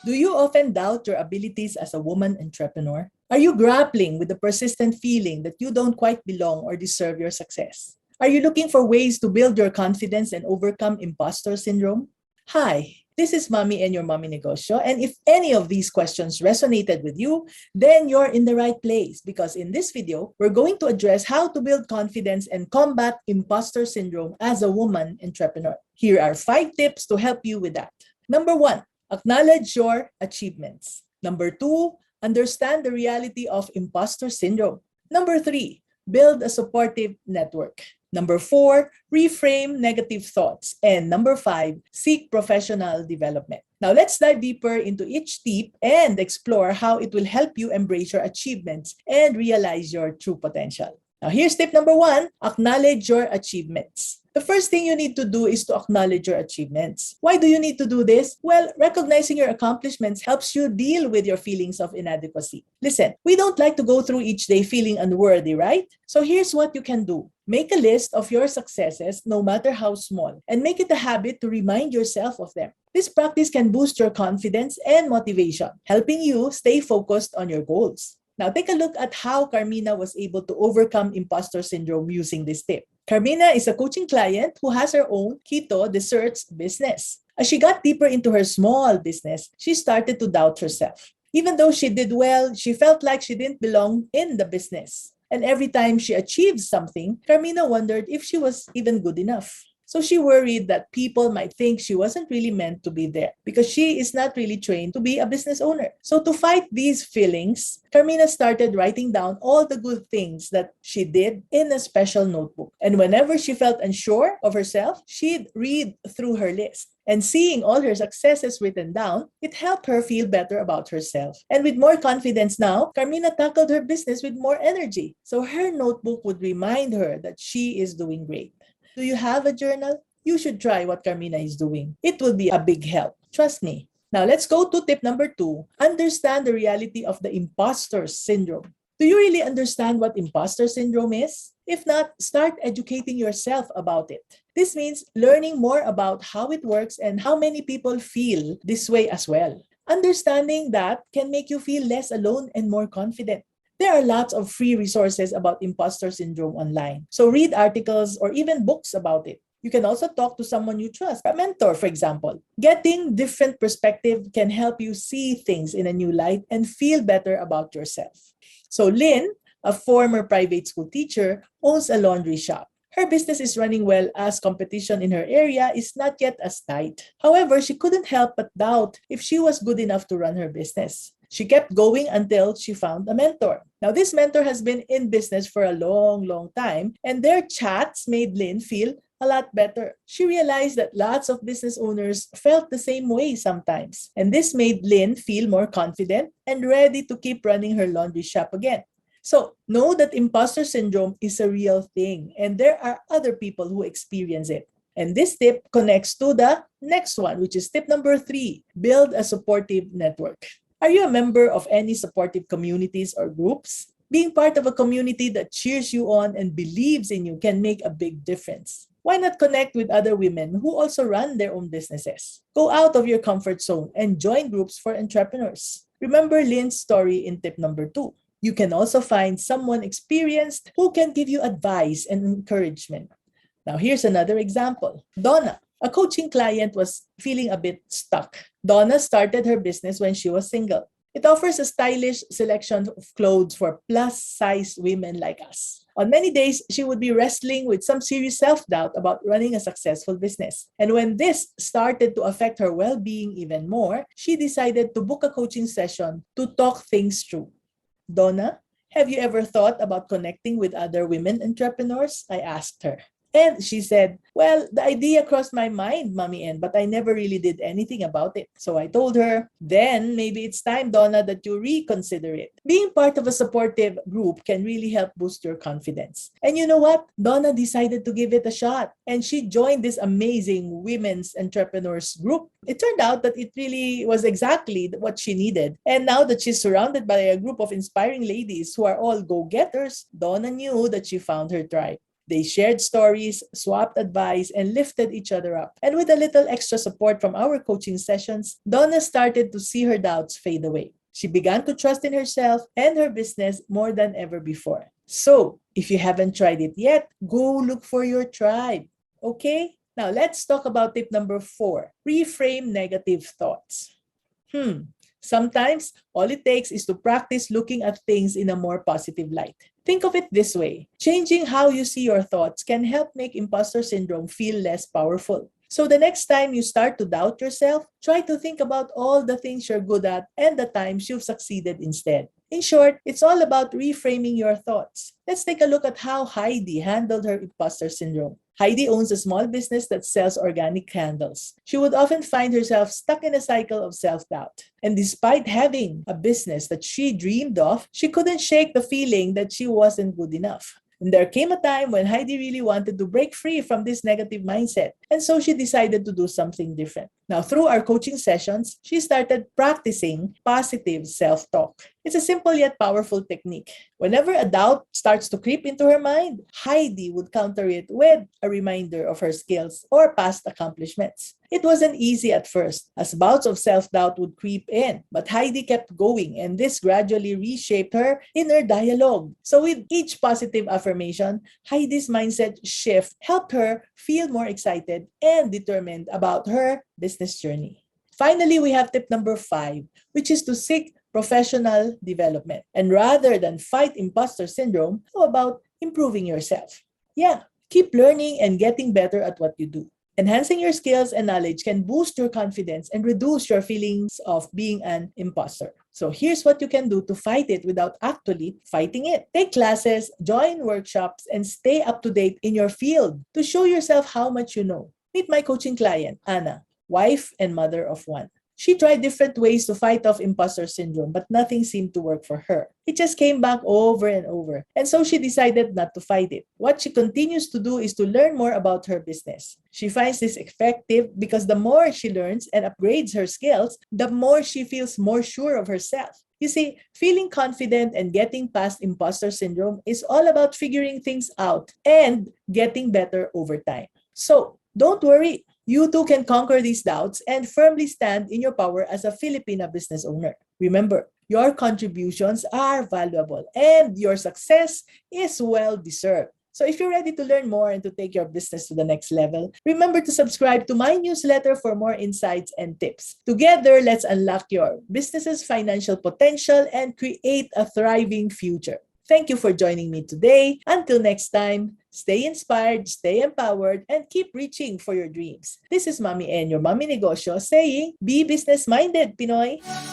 Do you often doubt your abilities as a woman entrepreneur? Are you grappling with the persistent feeling that you don't quite belong or deserve your success? Are you looking for ways to build your confidence and overcome imposter syndrome? Hi, this is Mommy and your Mommy Negosyo. And if any of these questions resonated with you, then you're in the right place because in this video, we're going to address how to build confidence and combat imposter syndrome as a woman entrepreneur. Here are 5 tips to help you with that. Number 1, acknowledge your achievements. Number 2, understand the reality of imposter syndrome. Number 3, build a supportive network. Number 4, reframe negative thoughts. And number 5, seek professional development. Now, let's dive deeper into each tip and explore how it will help you embrace your achievements and realize your true potential. Now, here's tip number 1, acknowledge your achievements. The first thing you need to do is to acknowledge your achievements. Why do you need to do this? Well, recognizing your accomplishments helps you deal with your feelings of inadequacy. Listen, we don't like to go through each day feeling unworthy, right? So here's what you can do. Make a list of your successes, no matter how small, and make it a habit to remind yourself of them. This practice can boost your confidence and motivation, helping you stay focused on your goals. Now, take a look at how Carmina was able to overcome imposter syndrome using this tip. Carmina is a coaching client who has her own keto desserts business. As she got deeper into her small business, she started to doubt herself. Even though she did well, she felt like she didn't belong in the business. And every time she achieved something, Carmina wondered if she was even good enough. So she worried that people might think she wasn't really meant to be there because she is not really trained to be a business owner. So to fight these feelings, Carmina started writing down all the good things that she did in a special notebook. And whenever she felt unsure of herself, she'd read through her list. And seeing all her successes written down, it helped her feel better about herself. And with more confidence now, Carmina tackled her business with more energy. So her notebook would remind her that she is doing great. Do you have a journal? You should try what Carmina is doing. It will be a big help. Trust me. Now let's go to tip number 2. Understand the reality of the imposter syndrome. Do you really understand what imposter syndrome is? If not, start educating yourself about it. This means learning more about how it works and how many people feel this way as well. Understanding that can make you feel less alone and more confident. There are lots of free resources about imposter syndrome online. So read articles or even books about it. You can also talk to someone you trust, a mentor, for example. Getting different perspective can help you see things in a new light and feel better about yourself. So Lynn, a former private school teacher, owns a laundry shop. Her business is running well as competition in her area is not yet as tight. However, she couldn't help but doubt if she was good enough to run her business. She kept going until she found a mentor. Now, this mentor has been in business for a long time, and their chats made Lynn feel a lot better. She realized that lots of business owners felt the same way sometimes, and this made Lynn feel more confident and ready to keep running her laundry shop again. So, know that imposter syndrome is a real thing, and there are other people who experience it. And this tip connects to the next one, which is tip number 3, build a supportive network. Are you a member of any supportive communities or groups? Being part of a community that cheers you on and believes in you can make a big difference. Why not connect with other women who also run their own businesses? Go out of your comfort zone and join groups for entrepreneurs. Remember Lynn's story in tip number 2. You can also find someone experienced who can give you advice and encouragement. Now, here's another example. Donna, a coaching client, was feeling a bit stuck. Donna started her business when she was single. It offers a stylish selection of clothes for plus-size women like us. On many days, she would be wrestling with some serious self-doubt about running a successful business. And when this started to affect her well-being even more, she decided to book a coaching session to talk things through. Donna, have you ever thought about connecting with other women entrepreneurs? I asked her. And she said, well, the idea crossed my mind, Mommy N, but I never really did anything about it. So I told her, then maybe it's time, Donna, that you reconsider it. Being part of a supportive group can really help boost your confidence. And you know what? Donna decided to give it a shot. And she joined this amazing women's entrepreneurs group. It turned out that it really was exactly what she needed. And now that she's surrounded by a group of inspiring ladies who are all go-getters, Donna knew that she found her tribe. They shared stories, swapped advice, and lifted each other up. And with a little extra support from our coaching sessions, Donna started to see her doubts fade away. She began to trust in herself and her business more than ever before. So, if you haven't tried it yet, go look for your tribe. Okay? Now, let's talk about tip number 4. Reframe negative thoughts. Sometimes, all it takes is to practice looking at things in a more positive light. Think of it this way. Changing how you see your thoughts can help make imposter syndrome feel less powerful. So the next time you start to doubt yourself, try to think about all the things you're good at and the times you've succeeded instead. In short, it's all about reframing your thoughts. Let's take a look at how Heidi handled her imposter syndrome. Heidi owns a small business that sells organic candles. She would often find herself stuck in a cycle of self-doubt. And despite having a business that she dreamed of, she couldn't shake the feeling that she wasn't good enough. And there came a time when Heidi really wanted to break free from this negative mindset. And so she decided to do something different. Now, through our coaching sessions, she started practicing positive self-talk. It's a simple yet powerful technique. Whenever a doubt starts to creep into her mind, Heidi would counter it with a reminder of her skills or past accomplishments. It wasn't easy at first, as bouts of self-doubt would creep in, but Heidi kept going, and this gradually reshaped her inner dialogue. So with each positive affirmation, Heidi's mindset shift helped her feel more excited and determined about her business journey. Finally, we have tip number 5, which is to seek professional development. And rather than fight imposter syndrome, how about improving yourself? Yeah, keep learning and getting better at what you do. Enhancing your skills and knowledge can boost your confidence and reduce your feelings of being an imposter. So here's what you can do to fight it without actually fighting it. Take classes, join workshops, and stay up to date in your field to show yourself how much you know. Meet my coaching client, Anna, wife and mother of 1. She tried different ways to fight off imposter syndrome, but nothing seemed to work for her. It just came back over and over. And so she decided not to fight it. What she continues to do is to learn more about her business. She finds this effective because the more she learns and upgrades her skills, the more she feels more sure of herself. You see, feeling confident and getting past imposter syndrome is all about figuring things out and getting better over time. So, don't worry. You too can conquer these doubts and firmly stand in your power as a Filipina business owner. Remember, your contributions are valuable and your success is well deserved. So if you're ready to learn more and to take your business to the next level, remember to subscribe to my newsletter for more insights and tips. Together, let's unlock your business's financial potential and create a thriving future. Thank you for joining me today. Until next time, stay inspired, stay empowered, and keep reaching for your dreams. This is Mommy N, your Mommy Negosyo, saying, be business-minded, Pinoy!